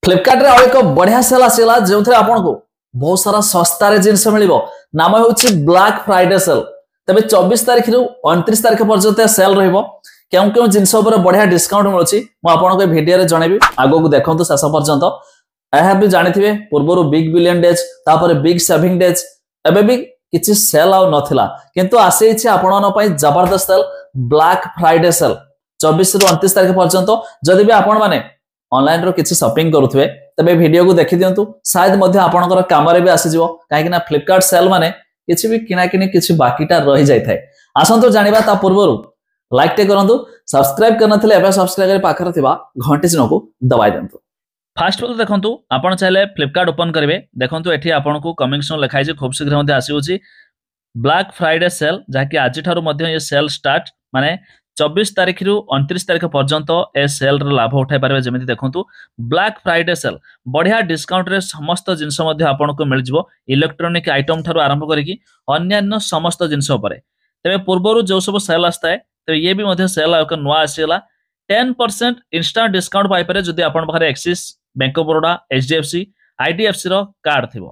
फ्लिपकार्ट रे और एक बढ़िया सेल आसीला जो आपको बहुत सारा सस्तार जिनस मिल नाम हूँ ब्लैक फ्राइडे सेल। तबे 24 तारिख रु 29 तारिख पर्यंत सेल रहिबो क्यों क्यों जिनस बढ़िया डिस्काउंट मिलुछि मु आपनको वीडियो रे जणेबी आगो देखंतु शेष पर्यंत। यह भी जानिथिबे पूर्वरु बिग बिलियन डेज तापर बिग सेविंग डेज एबे भी किछि सेल आउ नथिला किंतु आसे छि आपन पई जबरदस्त सेल ब्लैक फ्राइडे सेल 24 रु 29 तारिख पर्यंत। जदि भी आपण माने ऑनलाइन रो किछि शॉपिंग करूथबे तबे वीडियो को देखि दियंतु शायद मध्य आपनकर काम रे भी आसी जिवो काहे कि ना फ्लिपकार्ट सेल माने किछि भी किना किनी किछि बाकीटा रहि जाय थाए। आसंतु जानिबा ता पूर्वरु लाइक टे करंतु सब्सक्राइब करनथिले एबे सब्सक्राइब करे पाखर थिबा घंटी चिन्ह को दबाइ देंतु। फास्ट तो देखंतु आपण चाहे फ्लिपकार्ट ओपन करेंगे देखंतु एठी आपनको कमिंग सून लिखाई छै खूब शीघ्र मध्ये आसीउछि ब्लैक फ्राइडे सेल जहाँकि आज ठारू मध्ये ये सेल स्टार्ट माने 24 तारिख रु 29 तारिख पर्यंत ए सेल र लाभ उठाई पारे। जेमिति देखंतु ब्लैक फ्राइडे सेल बढ़िया डिस्काउंट रे समस्त जिंस मध्ये आपनको मिल जिवो इलेक्ट्रॉनिक आइटम ठारू आरंभ करिकि अन्यान्य समस्त जिंस उपरे। तबे पूर्वरु जो सब सेल आस्ताय तो ये भी मध्ये सेल एक नवा आसीला 10% इंस्टेंट डिस्काउंट पाई पारे जदि आपन पाखरे Axis bank of Baroda HDFC IDFC रो कार्ड थिबो।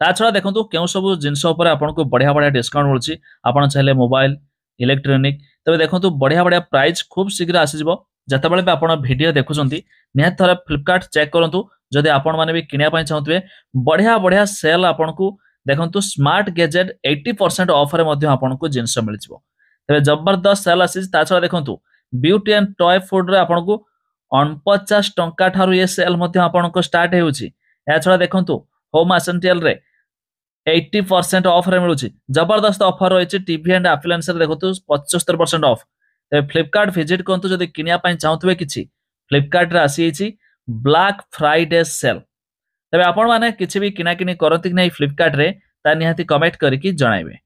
ता छडा देखंतु केउ सब जिंस उपरे आपनको बढ़िया बढ़िया डिस्काउंट मिलछि आपन चाहे मोबाइल इलेक्ट्रॉनिक तबे देखंतु बढ़िया बढ़िया प्राइस खूब शीघ्र आसी जिवो। जतबेले भी आपण वीडियो देखुछंती निहात थरे फ्लिपकार्ट चेक करंतु जदि आपण माने भी किनिया पय चाहतबे बढ़िया बढ़िया सेल आपनको देखंतु स्मार्ट गैजेट 80% ऑफ रे मध्ये आपनको जिंस मिल जिवो। तबे जबरदस्त सेल आसी ता छडा देखंतु ब्यूटी एंड टॉय फूड रे आपनको 49 टंका ठारू ये सेल मध्ये आपनको स्टार्ट हेउछि। या छडा देखंतु होम एसेंशियल रे 80% ऑफ रे मिलुछि जबरदस्त ऑफर रहिछि। टीवी एंड एप्लायंस रे देखंतु 75% ऑफ। ते फ्लिपकार्ट विजिट करंतु जदि किनिया पय चाहतबे किछि फ्लिपकार्ट रे आसी छि ब्लैक फ्राइडे सेल। तबे आपण माने किछि भी किना किनी करंति कि नै फ्लिपकार्ट रे ता निहाती कमेंट करिकि जणाइबे।